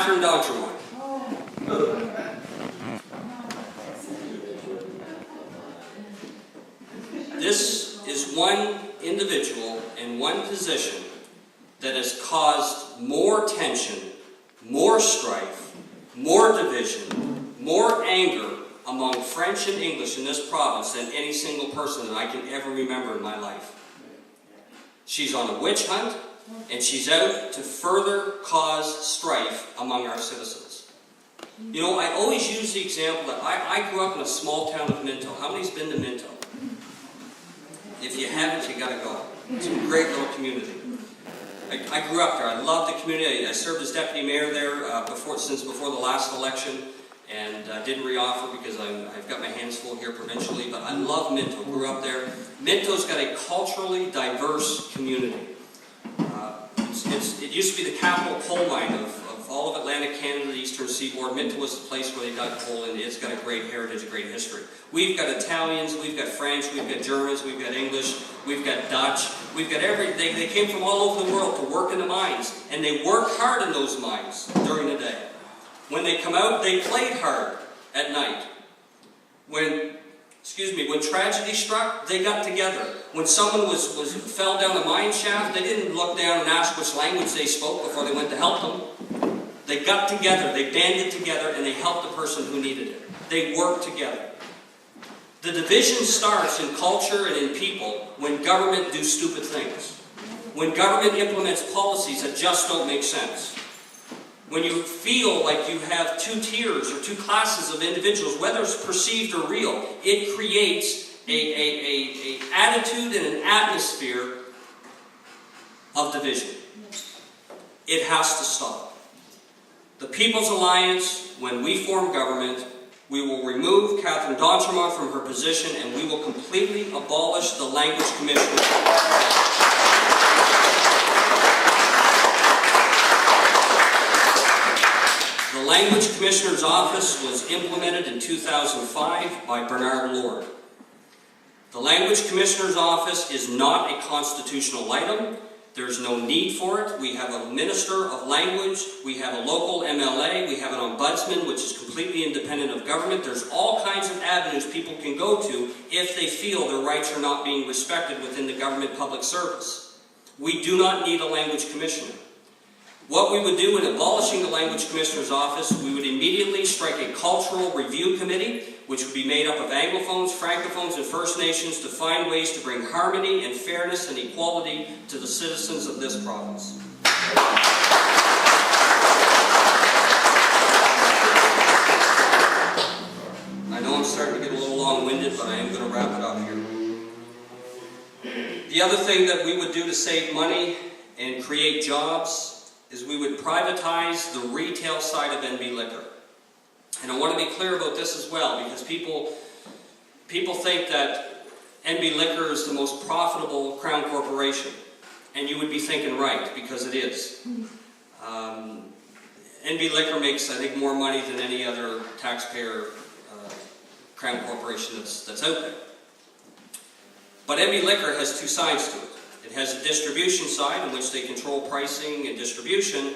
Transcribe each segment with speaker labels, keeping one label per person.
Speaker 1: Catherine D'Entremont. This is one individual in one position that has caused more tension, more strife, more division, more anger among French and English in this province than any single person that I can ever remember in my life. She's on a witch hunt, and she's out to further cause strife among our citizens. You know, I always use the example that I grew up in a small town of Minto. How many's been to Minto? If you haven't, you gotta go. It's a great little community. I grew up there. I loved the community. I served as deputy mayor there since before the last election, and didn't re-offer because I've got my hands full here provincially, but I love Minto. Grew up there. Minto's got a culturally diverse community. It used to be the capital coal mine of all of Atlantic Canada, the Eastern Seaboard. Minto was the place where they dug coal, and it's got a great heritage, a great history. We've got Italians, we've got French, we've got Germans, we've got English, we've got Dutch, we've got everything. They came from all over the world to work in the mines, and they worked hard in those mines during the day. When they come out, they played hard at night. When tragedy struck, they got together. When someone fell down a mine shaft, they didn't look down and ask which language they spoke before they went to help them. They got together, they banded together, and they helped the person who needed it. They worked together. The division starts in culture and in people when government do stupid things. When government implements policies that just don't make sense. When you feel like you have two tiers or two classes of individuals, whether it's perceived or real, it creates an attitude and an atmosphere of division. It has to stop. The People's Alliance, when we form government, we will remove Catherine D'Entremont from her position, and we will completely abolish the Language Commission. The Language Commissioner's Office was implemented in 2005 by Bernard Lord. The Language Commissioner's Office is not a constitutional item. There's no need for it. We have a Minister of Language, we have a local MLA, we have an Ombudsman, which is completely independent of government. There's all kinds of avenues people can go to if they feel their rights are not being respected within the government public service. We do not need a Language Commissioner. What we would do in abolishing the Language Commissioner's Office, we would immediately strike a cultural review committee, which would be made up of Anglophones, Francophones, and First Nations to find ways to bring harmony and fairness and equality to the citizens of this province. I know I'm starting to get a little long-winded, but I am going to wrap it up here. The other thing that we would do to save money and create jobs is we would privatize the retail side of NB Liquor. And I want to be clear about this as well, because people think that NB Liquor is the most profitable Crown corporation. And you would be thinking right, because it is. NB Liquor makes, I think, more money than any other taxpayer Crown corporation that's out there. But NB Liquor has two sides to it. It has a distribution side in which they control pricing and distribution,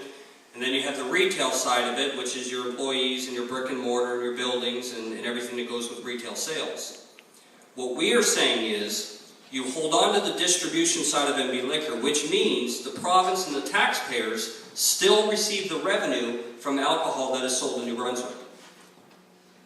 Speaker 1: and then you have the retail side of it, which is your employees and your brick and mortar and your buildings and everything that goes with retail sales. What we are saying is, you hold on to the distribution side of NB Liquor, which means the province and the taxpayers still receive the revenue from alcohol that is sold in New Brunswick.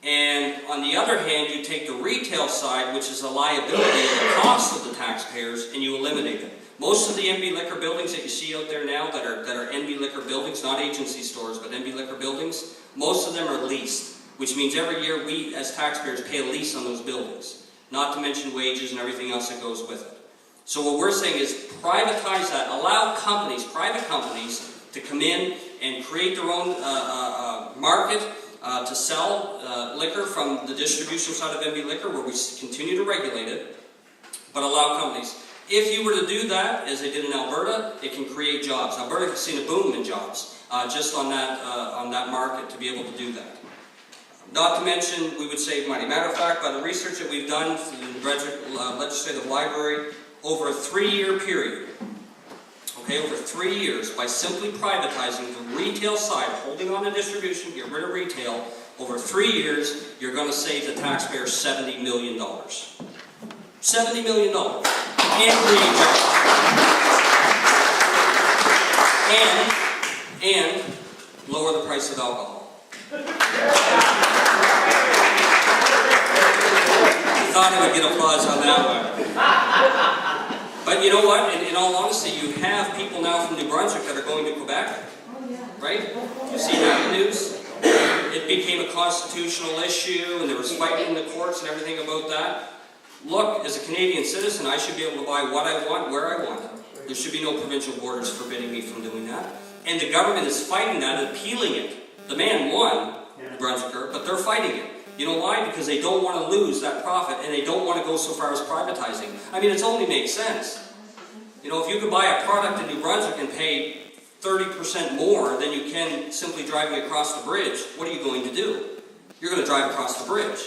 Speaker 1: And on the other hand, you take the retail side, which is a liability of the cost of the taxpayers, and you eliminate it. Most of the NB Liquor buildings that you see out there now that are NB Liquor buildings, not agency stores, but NB Liquor buildings, most of them are leased, which means every year we, as taxpayers, pay a lease on those buildings, not to mention wages and everything else that goes with it. So what we're saying is privatize that. Allow companies, private companies, to come in and create their own market, to sell liquor from the distribution side of NB Liquor, where we continue to regulate it, but allow companies. If you were to do that, as they did in Alberta, it can create jobs. Alberta has seen a boom in jobs just on that market to be able to do that. Not to mention, we would save money. Matter of fact, by the research that we've done in the Brunswick Legislative Library, over a 3-year period, okay, over 3 years, by simply privatizing the retail side, holding on to distribution, get rid of retail, over 3 years, you're going to save the taxpayers $70 million. $70 million. And create jobs. And lower the price of alcohol. I thought I would get applause on that one. But you know what? In all honesty, you have people now from New Brunswick that are going to Quebec. Right? You see that in the news? It became a constitutional issue, and there was fighting in the courts and everything about that. Look, as a Canadian citizen, I should be able to buy what I want, where I want. There should be no provincial borders forbidding me from doing that. And the government is fighting that and appealing it. The man won, the Brunswicker, but they're fighting it. You know why? Because they don't want to lose that profit, and they don't want to go so far as privatizing. I mean, it only makes sense. You know, if you could buy a product in New Brunswick and pay 30% more than you can simply driving across the bridge, what are you going to do? You're going to drive across the bridge.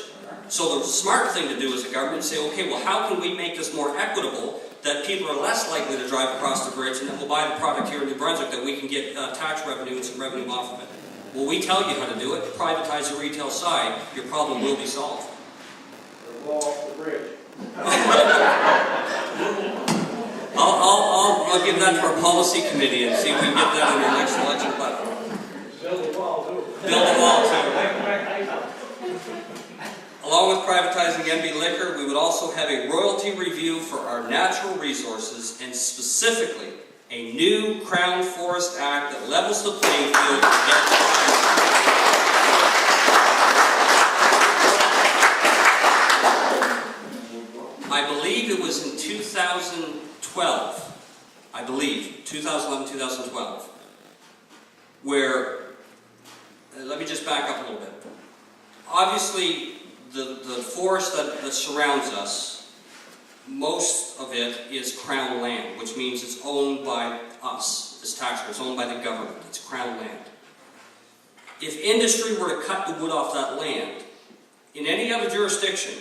Speaker 1: So the smart thing to do as a government is say, okay, well, how can we make this more equitable that people are less likely to drive across the bridge and that we'll buy the product here in New Brunswick that we can get tax revenue and some revenue off of it? Well, we tell you how to do it. Privatize the retail side. Your problem will be solved.
Speaker 2: Blow off the bridge.
Speaker 1: I'll give that to our policy committee and see if we can get that on our next election platform.
Speaker 2: Build the wall, too.
Speaker 1: Build the wall, too. Along with privatizing NB Liquor, we would also have a royalty review for our natural resources, and specifically a new Crown Forest Act that levels the playing field against I believe it was in 2012, 2011, 2012, where, let me just back up a little bit. Obviously, the forest that surrounds us, most of it is Crown land, which means it's owned by us as taxpayers, owned by the government. It's Crown land. If industry were to cut the wood off that land, in any other jurisdiction,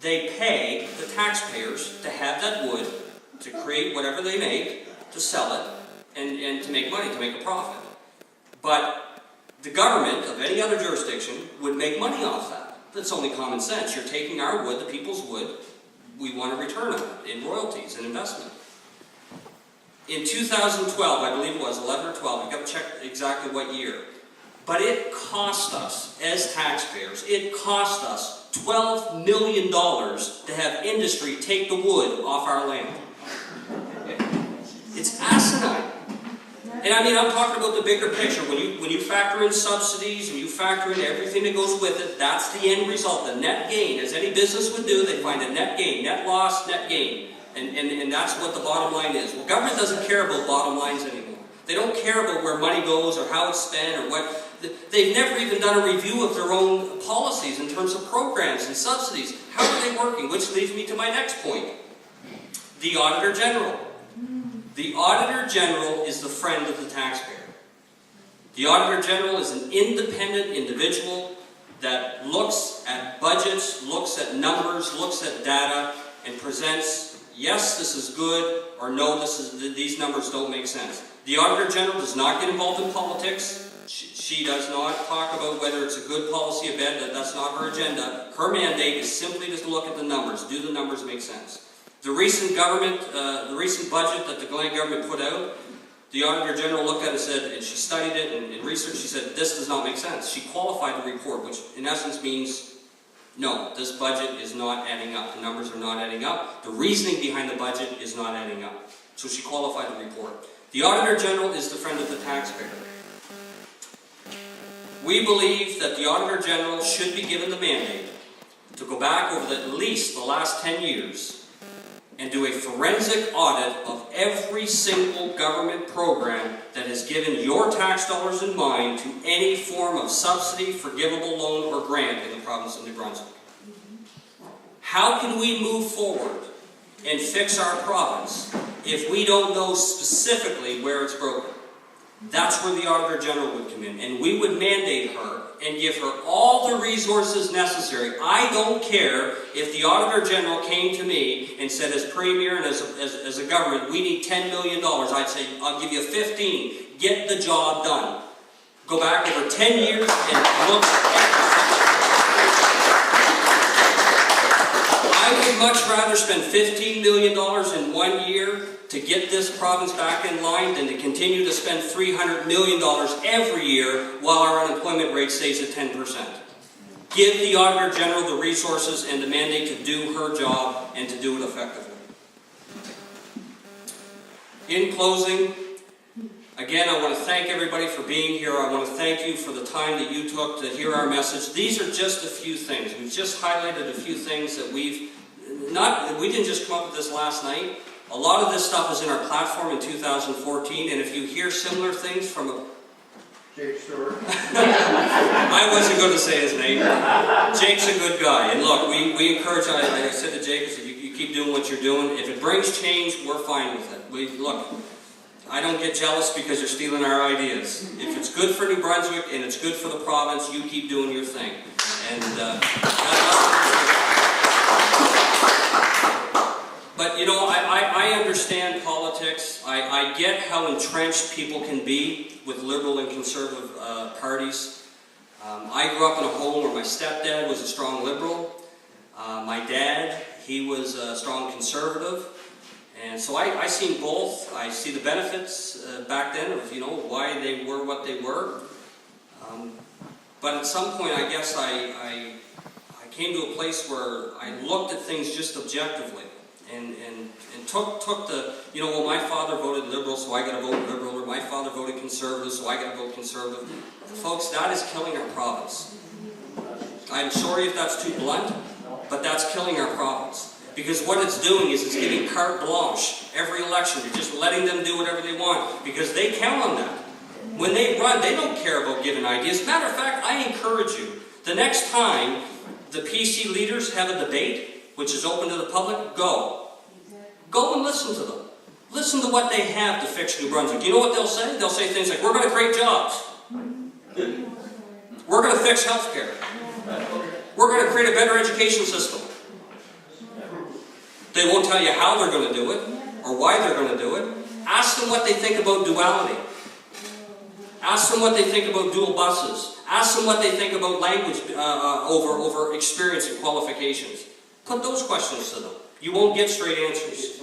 Speaker 1: they pay the taxpayers to have that wood, to create whatever they make, to sell it, and to make money, to make a profit. But the government of any other jurisdiction would make money off that. That's only common sense. You're taking our wood, the people's wood, we want a return on it in royalties and investment. In 2012, I believe it was, 11 or 12, I've got to check exactly what year, but it cost us, as taxpayers, it cost us $12 million to have industry take the wood off our land. It's asinine. And I mean, I'm talking about the bigger picture. When you factor in subsidies and you factor in everything that goes with it, that's the end result, the net gain. As any business would do, they find a net gain, net loss, net gain. And that's what the bottom line is. Well, government doesn't care about bottom lines anymore. They don't care about where money goes or how it's spent or what. They've never even done a review of their own policies in terms of programs and subsidies. How are they working? Which leads me to my next point. The Auditor General. The Auditor General is the friend of the taxpayer. The Auditor General is an independent individual that looks at budgets, looks at numbers, looks at data, and presents, yes, this is good, or no, these numbers don't make sense. The Auditor General does not get involved in politics. She does not talk about whether it's a good policy or bad. That's not her agenda. Her mandate is simply just to look at the numbers. Do the numbers make sense? The recent budget that the Glen government put out, the Auditor General looked at it and said, and she studied it and researched, she said, this does not make sense. She qualified the report, which in essence means, no, this budget is not adding up. The numbers are not adding up. The reasoning behind the budget is not adding up. So she qualified the report. The Auditor General is the friend of the taxpayer. We believe that the Auditor General should be given the mandate to go back over at least the last 10 years and do a forensic audit of every single government program that has given your tax dollars in mind to any form of subsidy, forgivable loan, or grant in the province of New Brunswick. How can we move forward and fix our province if we don't know specifically where it's broken? That's where the Auditor General would come in, and we would mandate her and give her all the resources necessary. I don't care if the Auditor General came to me and said, as Premier and as a government, we need $10 million. I'd say, I'll give you 15. Get the job done. Go back over 10 years and look at I would much rather spend $15 million in 1 year to get this province back in line than to continue to spend $300 million every year while our unemployment rate stays at 10%. Give the Auditor General the resources and the mandate to do her job and to do it effectively. In closing, again, I want to thank everybody for being here. I want to thank you for the time that you took to hear our message. These are just a few things. We've just highlighted a few things that we didn't just come up with this last night. A lot of this stuff is in our platform in 2014, and if you hear similar things from a
Speaker 2: Jake Stewart.
Speaker 1: I wasn't going to say his name. Jake's a good guy. And look, we encourage, I said to Jake, I said, you keep doing what you're doing. If it brings change, we're fine with it. Look, I don't get jealous because you're stealing our ideas. If it's good for New Brunswick and it's good for the province, you keep doing your thing. And but you know, I understand politics. I get how entrenched people can be with liberal and conservative parties. I grew up in a home where my stepdad was a strong liberal. My dad, he was a strong conservative. And so I seen both. I see the benefits back then of, you know, why they were what they were. But at some point, I guess I came to a place where I looked at things just objectively. And took the, you know, well, my father voted Liberal, so I got to vote Liberal, or my father voted Conservative, so I got to vote Conservative. Folks, that is killing our province. I'm sorry if that's too blunt, but that's killing our province. Because what it's doing is it's giving carte blanche every election. You're just letting them do whatever they want, because they count on that. When they run, they don't care about giving ideas. Matter of fact, I encourage you, the next time the PC leaders have a debate, which is open to the public, go. Go and listen to them. Listen to what they have to fix New Brunswick. You know what they'll say? They'll say things like, we're going to create jobs. We're going to fix health care. We're going to create a better education system. They won't tell you how they're going to do it or why they're going to do it. Ask them what they think about duality. Ask them what they think about dual buses. Ask them what they think about language over experience and qualifications. Put those questions to them. You won't get straight answers.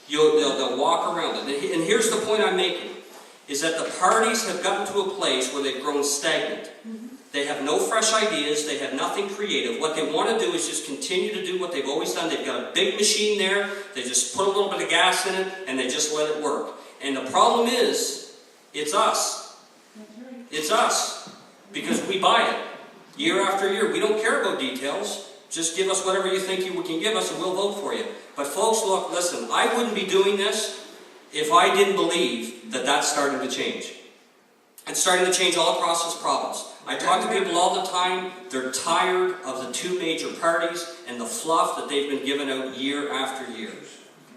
Speaker 1: They'll walk around it. And here's the point I'm making, is that the parties have gotten to a place where they've grown stagnant. They have no fresh ideas. They have nothing creative. What they want to do is just continue to do what they've always done. They've got a big machine there. They just put a little bit of gas in it, and they just let it work. And the problem is, it's us. It's us. Because we buy it. Year after year. We don't care about details. Just give us whatever you think you can give us and we'll vote for you. But folks, look, listen, I wouldn't be doing this if I didn't believe that that's starting to change. It's starting to change all across this province. I talk to people all the time. They're tired of the two major parties and the fluff that they've been given out year after year.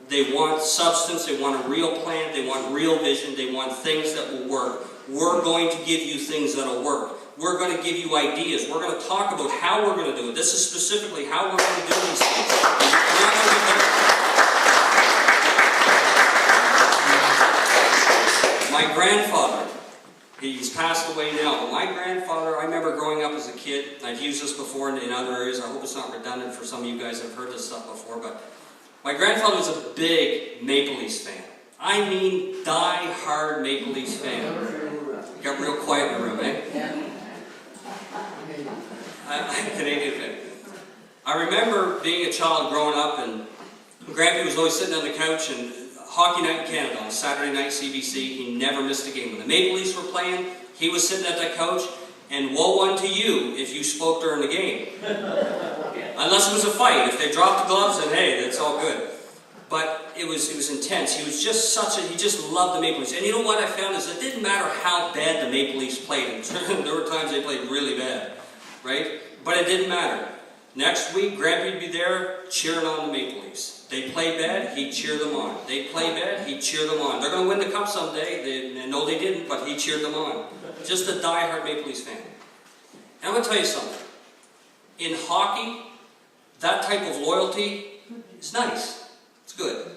Speaker 1: They want substance, they want a real plan, they want real vision, they want things that will work. We're going to give you things that will work. We're going to give you ideas. We're going to talk about how we're going to do it. This is specifically how we're going to do these things. My grandfather, he's passed away now, but my grandfather, I remember growing up as a kid, I've used this before in other areas, I hope it's not redundant for some of you guys that have heard this stuff before, but my grandfather was a big Maple Leafs fan. I mean, die-hard Maple Leafs fan. Got real quiet in the room, eh? I'm a Canadian fan. I remember being a child growing up, and Grandpa was always sitting on the couch, and Hockey Night in Canada on Saturday night CBC, he never missed a game. When the Maple Leafs were playing, he was sitting at that couch, and woe unto you if you spoke during the game. Unless it was a fight. If they dropped the gloves, then hey, that's all good. But it was intense. He was just he just loved the Maple Leafs. And you know what I found is it didn't matter how bad the Maple Leafs played. There were times they played really bad, right? But it didn't matter. Next week, Grandpa would be there cheering on the Maple Leafs. They play bad, he'd cheer them on. They play bad, he'd cheer them on. They're going to win the cup someday. No, they didn't, but he cheered them on. Just a die-hard Maple Leafs fan. And I'm going to tell you something. In hockey, that type of loyalty is nice. It's good.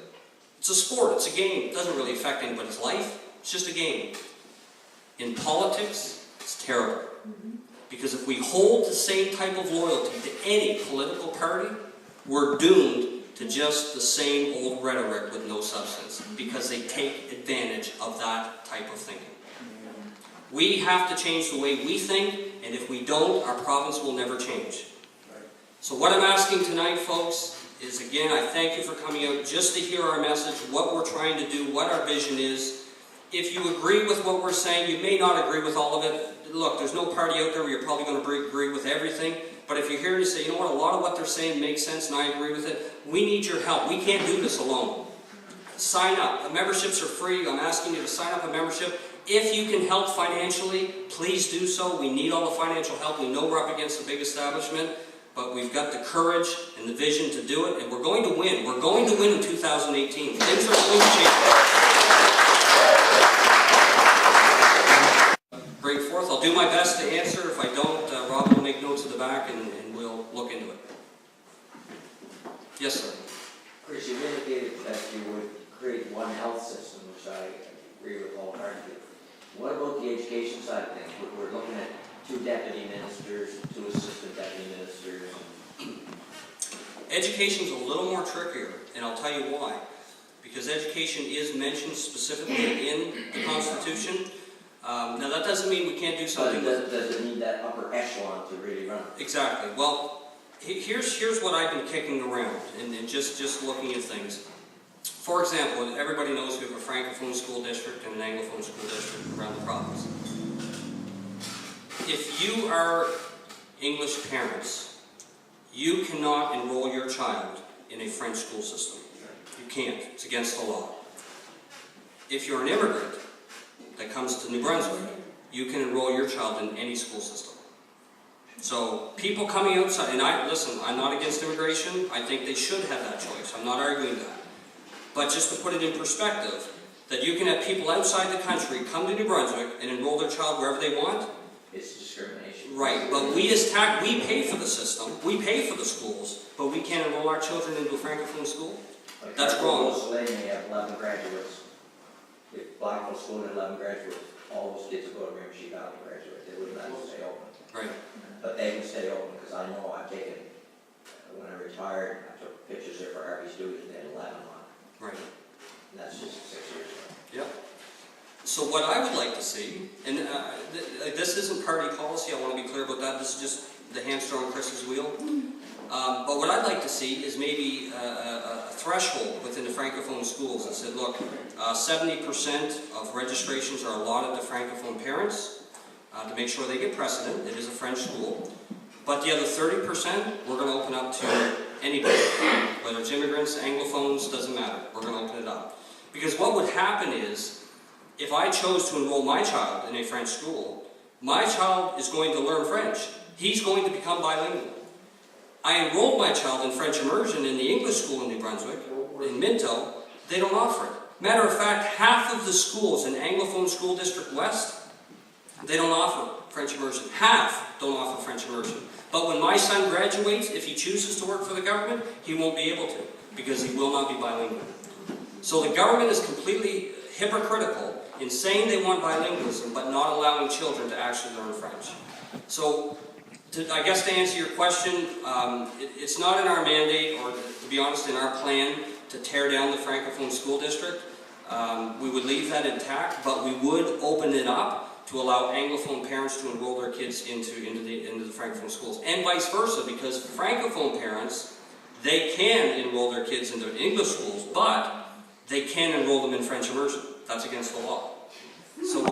Speaker 1: It's a sport. It's a game. It doesn't really affect anybody's life. It's just a game. In politics, It's terrible. Because if we hold the same type of loyalty to any political party, we're doomed to just the same old rhetoric with no substance, because they take advantage of that type of thinking. We have to change the way we think, and if we don't, our province will never change. So what I'm asking tonight, folks, is again, I thank you for coming out just to hear our message, what we're trying to do, what our vision is. If you agree with what we're saying, you may not agree with all of it. Look, there's no party out there where you're probably going to agree with everything. But if you're here to say, you know what, a lot of what they're saying makes sense and I agree with it, we need your help. We can't do this alone. Sign up. The memberships are free. I'm asking you to sign up a membership. If you can help financially, please do so. We need all the financial help. We know we're up against a big establishment, but we've got the courage and the vision to do it, and we're going to win. We're going to win in 2018. Things are going to change. Break forth. I'll do my best to answer. If I don't, Rob will make notes at the back and we'll look into it. Yes, sir.
Speaker 3: Kris, you indicated that you would create one health system, which I agree with wholeheartedly. What about the education side of things? We're looking at 2 deputy ministers, 2 assistant deputy ministers.
Speaker 1: Education's a little more trickier, and I'll tell you why. Because education is mentioned specifically in the Constitution. Now that doesn't mean we can't do something.
Speaker 3: But does it need that upper echelon to really run?
Speaker 1: Exactly. Well, here's what I've been kicking around, and just looking at things. For example, everybody knows we have a Francophone school district and an Anglophone school district around the province. If you are English parents, you cannot enroll your child in a French school system. You can't. It's against the law. If you're an immigrant that comes to New Brunswick, you can enroll your child in any school system. So people coming outside, and listen, I'm not against immigration. I think they should have that choice. I'm not arguing that. But just to put it in perspective, that you can have people outside the country come to New Brunswick and enroll their child wherever they want.
Speaker 3: It's discrimination.
Speaker 1: Right, but we as we pay for the system, we pay for the schools, but we can't enroll our children into a Francophone school?
Speaker 3: Like
Speaker 1: That's wrong.
Speaker 3: They may have 11 graduates. If Blackville school had 11 graduates, all those kids would go to Rimshee Valley and graduate. They wouldn't have to stay open.
Speaker 1: Right.
Speaker 3: But they can stay open because I know I've taken, when I retired, I took pictures there for every student, they had 11 on.
Speaker 1: Right.
Speaker 3: And that's just 6 years ago.
Speaker 1: Yep. So what I would like to see, and this isn't party policy, I want to be clear about that, this is just the hamster on Kris's wheel. But what I'd like to see is maybe a threshold within the Francophone schools that said, look, 70% of registrations are allotted to Francophone parents to make sure they get precedent. It is a French school. But the other 30%, we're going to open up to anybody. Whether it's immigrants, Anglophones, doesn't matter. We're going to open it up. Because what would happen is, if I chose to enroll my child in a French school, my child is going to learn French. He's going to become bilingual. I enrolled my child in French immersion in the English school in New Brunswick, in Minto. They don't offer it. Matter of fact, half of the schools in Anglophone School District West, they don't offer French immersion. Half don't offer French immersion. But when my son graduates, if he chooses to work for the government, he won't be able to, because he will not be bilingual. So the government is completely hypocritical in saying they want bilingualism, but not allowing children to actually learn French. So, I guess to answer your question, it's not in our mandate, or to be honest, in our plan, to tear down the Francophone school district. We would leave that intact, but we would open it up to allow Anglophone parents to enroll their kids into the Francophone schools, and vice versa, because Francophone parents, they can enroll their kids into English schools, but they can enroll them in French immersion. That's against the law. So